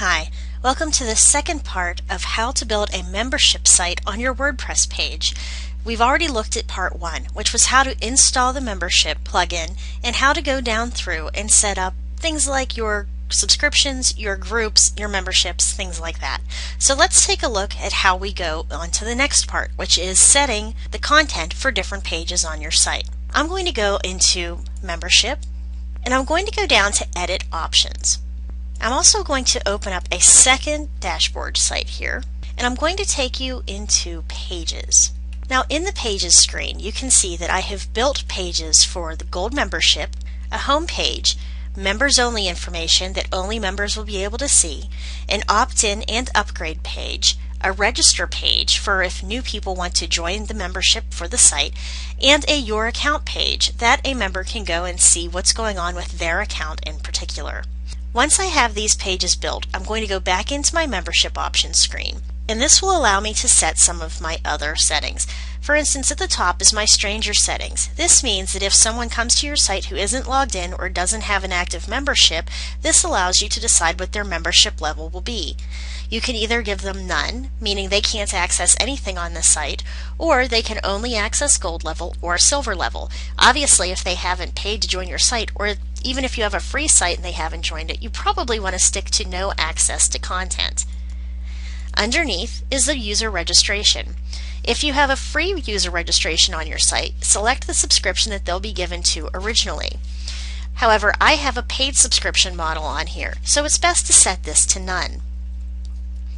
Hi, welcome to the second part of how to build a membership site on your WordPress page. We've already looked at part 1, which was how to install the membership plugin and how to go down through and set up things like your subscriptions, your groups, your memberships, things like that. So let's take a look at how we go on to the next part, which is setting the content for different pages on your site. I'm going to go into membership and I'm going to go down to edit options. I'm also going to open up a second dashboard site here, and I'm going to take you into pages. Now in the pages screen you can see that I have built pages for the gold membership, a home page, members only information that only members will be able to see, an opt-in and upgrade page, a register page for if new people want to join the membership for the site, and a your account page that a member can go and see what's going on with their account in particular. Once I have these pages built, I'm going to go back into my membership options screen, and this will allow me to set some of my other settings. For instance, at the top is my stranger settings. This means that if someone comes to your site who isn't logged in or doesn't have an active membership, this allows you to decide what their membership level will be. You can either give them none, meaning they can't access anything on the site, or they can only access gold level or silver level. Obviously, if they haven't paid to join your site, or even if you have a free site and they haven't joined it, you probably want to stick to no access to content. Underneath is the user registration. If you have a free user registration on your site, select the subscription that they'll be given to originally. However, I have a paid subscription model on here, so it's best to set this to none.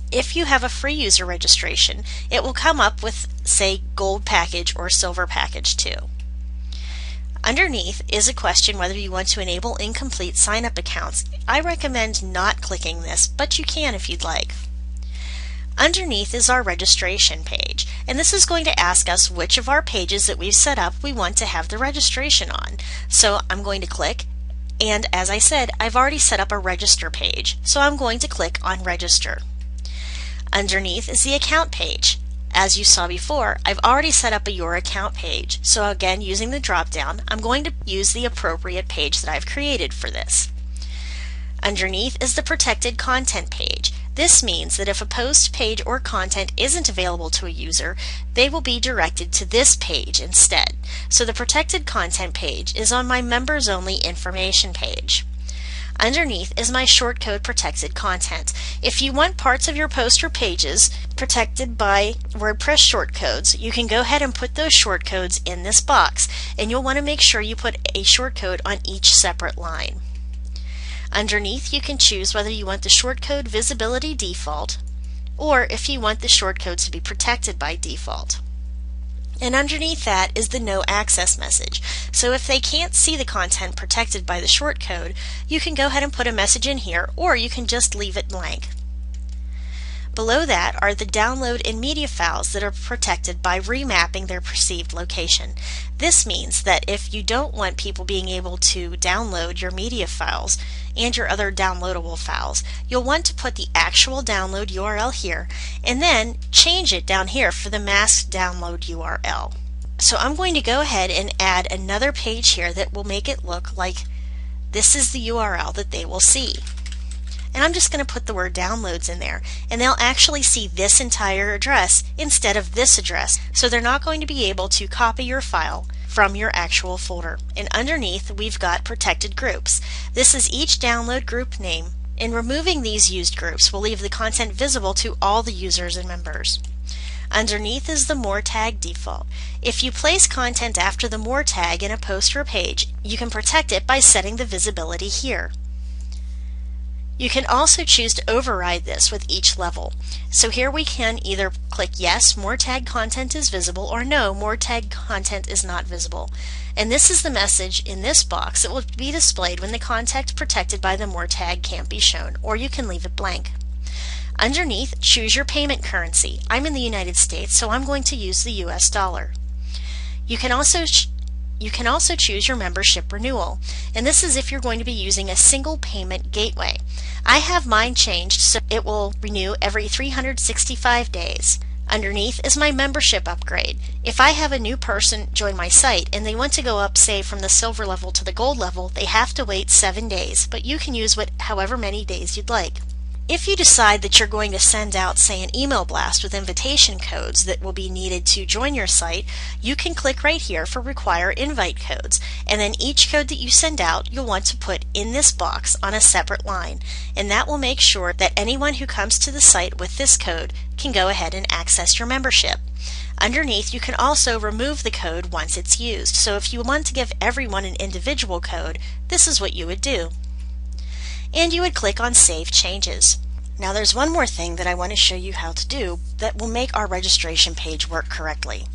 If you have a free user registration, it will come up with, say, gold package or silver package too. Underneath is a question whether you want to enable incomplete sign-up accounts. I recommend not clicking this, but you can if you'd like. Underneath is our registration page, and this is going to ask us which of our pages that we've set up we want to have the registration on. So I'm going to click, and as I said, I've already set up a register page, so I'm going to click on Register. Underneath is the account page. As you saw before, I've already set up a Your Account page, so again, using the drop-down, I'm going to use the appropriate page that I've created for this. Underneath is the Protected Content page. This means that if a post, page, or content isn't available to a user, they will be directed to this page instead. So the Protected Content page is on my Members Only information page. Underneath is my shortcode protected content. If you want parts of your post or pages protected by WordPress shortcodes, you can go ahead and put those shortcodes in this box, and you'll want to make sure you put a shortcode on each separate line. Underneath, you can choose whether you want the shortcode visibility default or if you want the shortcode to be protected by default. And underneath that is the no access message. So if they can't see the content protected by the shortcode, you can go ahead and put a message in here, or you can just leave it blank. Below that are the download and media files that are protected by remapping their perceived location. This means that if you don't want people being able to download your media files and your other downloadable files, you'll want to put the actual download URL here and then change it down here for the masked download URL. So I'm going to go ahead and add another page here that will make it look like this is the URL that they will see. And I'm just going to put the word downloads in there, and they'll actually see this entire address instead of this address, so they're not going to be able to copy your file from your actual folder. And underneath we've got protected groups. This is each download group name, and removing these used groups will leave the content visible to all the users and members. Underneath is the More tag default. If you place content after the More tag in a post or page, you can protect it by setting the visibility here. You can also choose to override this with each level. So here we can either click yes, more tag content is visible, or no, more tag content is not visible. And this is the message in this box that will be displayed when the content protected by the more tag can't be shown, or you can leave it blank. Underneath, choose your payment currency. I'm in the United States, so I'm going to use the US dollar. You can also choose your membership renewal, and this is if you're going to be using a single payment gateway. I have mine changed so it will renew every 365 days. Underneath is my membership upgrade. If I have a new person join my site and they want to go up, say, from the silver level to the gold level, they have to wait 7 days, but you can use however many days you'd like. If you decide that you're going to send out, say, an email blast with invitation codes that will be needed to join your site, you can click right here for Require Invite Codes, and then each code that you send out you'll want to put in this box on a separate line, and that will make sure that anyone who comes to the site with this code can go ahead and access your membership. Underneath, you can also remove the code once it's used, so if you want to give everyone an individual code, this is what you would do. And you would click on Save Changes. Now there's one more thing that I want to show you how to do that will make our registration page work correctly.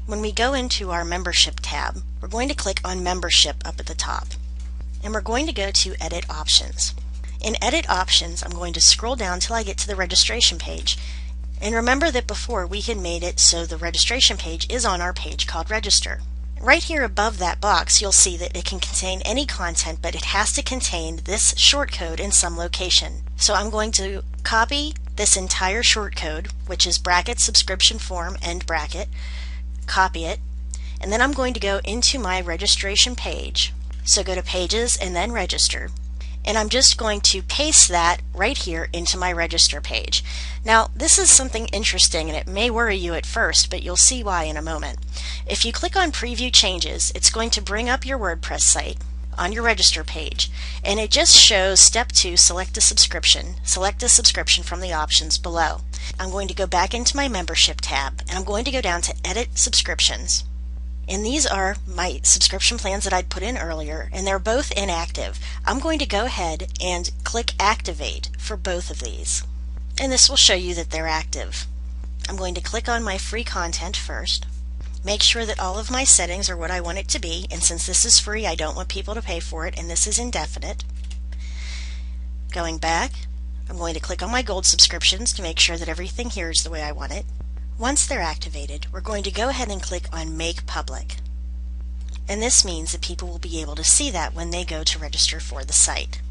When we go into our Membership tab, we're going to click on Membership up at the top. And we're going to go to Edit Options. In Edit Options, I'm going to scroll down till I get to the registration page. And remember that before we had made it so the registration page is on our page called Register. Right here above that box, you'll see that it can contain any content, but it has to contain this shortcode in some location. So I'm going to copy this entire shortcode, which is bracket subscription form end bracket, copy it, and then I'm going to go into my registration page. So go to Pages and then Register. And I'm just going to paste that right here into my register page. Now this is something interesting and it may worry you at first, but you'll see why in a moment. If you click on Preview Changes, it's going to bring up your WordPress site on your register page, and it just shows Step 2, select a subscription from the options below. I'm going to go back into my Membership tab and I'm going to go down to Edit Subscriptions. And these are my subscription plans that I'd put in earlier, and they're both inactive. I'm going to go ahead and click Activate for both of these. And this will show you that they're active. I'm going to click on my free content first. Make sure that all of my settings are what I want it to be, and since this is free, I don't want people to pay for it, and this is indefinite. Going back, I'm going to click on my gold subscriptions to make sure that everything here is the way I want it. Once they're activated, we're going to go ahead and click on Make Public. And this means that people will be able to see that when they go to register for the site.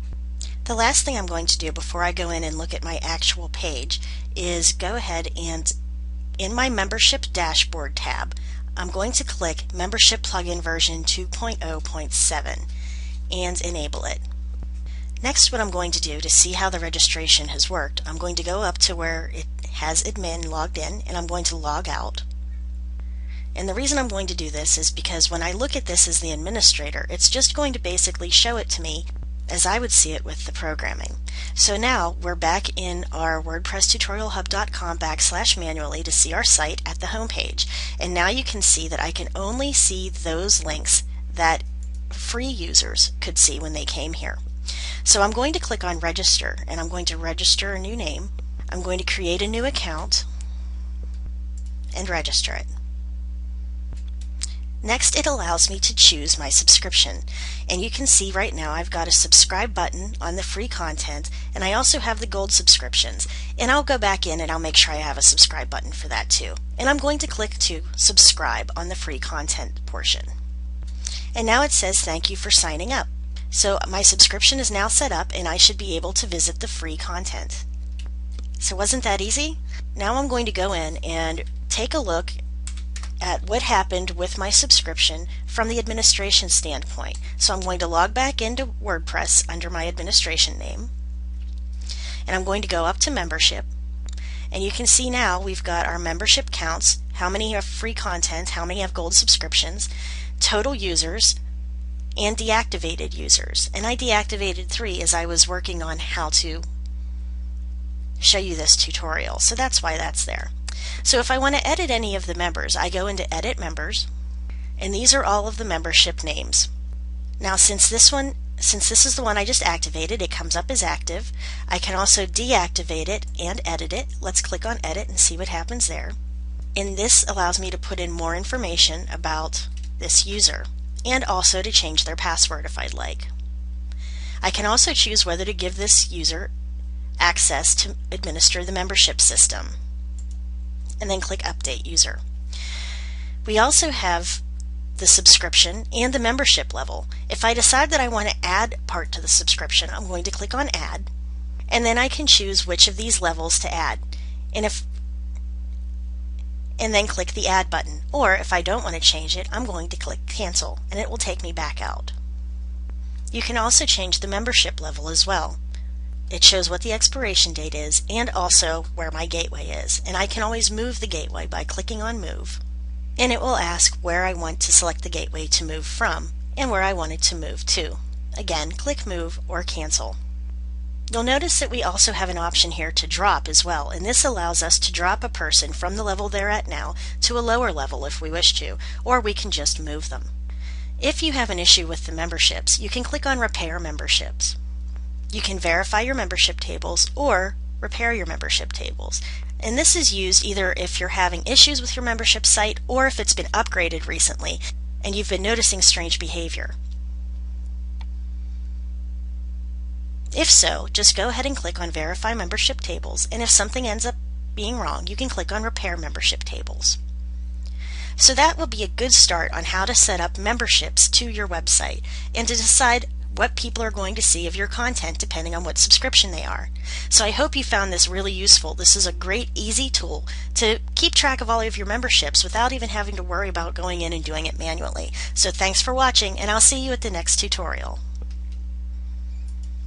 The last thing I'm going to do before I go in and look at my actual page is go ahead and in my Membership Dashboard tab, I'm going to click Membership Plugin version 2.0.7 and enable it. Next, what I'm going to do to see how the registration has worked, I'm going to go up to where it has admin logged in and I'm going to log out. And the reason I'm going to do this is because when I look at this as the administrator, it's just going to basically show it to me as I would see it with the programming. So now we're back in our WordPress-tutorial-hub.com/manually to see our site at the home page. And now you can see that I can only see those links that free users could see when they came here. So I'm going to click on Register and I'm going to register a new name. I'm going to create a new account and register it. Next, it allows me to choose my subscription. And you can see right now I've got a subscribe button on the free content, and I also have the gold subscriptions. And I'll go back in and I'll make sure I have a subscribe button for that too. And I'm going to click to subscribe on the free content portion. And now it says thank you for signing up. So my subscription is now set up and I should be able to visit the free content. So wasn't that easy? Now I'm going to go in and take a look at what happened with my subscription from the administration standpoint. So I'm going to log back into WordPress under my administration name, and I'm going to go up to membership, and you can see now we've got our membership counts, how many have free content, how many have gold subscriptions, total users, and deactivated users. And I deactivated 3 as I was working on how to show you this tutorial, so that's why that's there. So if I want to edit any of the members, I go into Edit Members, and these are all of the membership names. Now since this is the one I just activated, it comes up as active. I can also deactivate it and edit it. Let's click on Edit and see what happens there. And this allows me to put in more information about this user, and also to change their password if I'd like. I can also choose whether to give this user access to administer the membership system, and then click Update User. We also have the subscription and the membership level. If I decide that I want to add part to the subscription, I'm going to click on Add, and then I can choose which of these levels to add, and then click the Add button. Or if I don't want to change it, I'm going to click Cancel, and it will take me back out. You can also change the membership level as well. It shows what the expiration date is and also where my gateway is. And I can always move the gateway by clicking on Move. And it will ask where I want to select the gateway to move from and where I want it to move to. Again, click Move or Cancel. You'll notice that we also have an option here to drop as well, and this allows us to drop a person from the level they're at now to a lower level if we wish to, or we can just move them. If you have an issue with the memberships, you can click on Repair Memberships. You can verify your membership tables or repair your membership tables. And this is used either if you're having issues with your membership site or if it's been upgraded recently and you've been noticing strange behavior. If so, just go ahead and click on Verify Membership Tables, and if something ends up being wrong, you can click on Repair Membership Tables. So that will be a good start on how to set up memberships to your website and to decide what people are going to see of your content depending on what subscription they are. So I hope you found this really useful. This is a great, easy tool to keep track of all of your memberships without even having to worry about going in and doing it manually. So thanks for watching, and I'll see you at the next tutorial.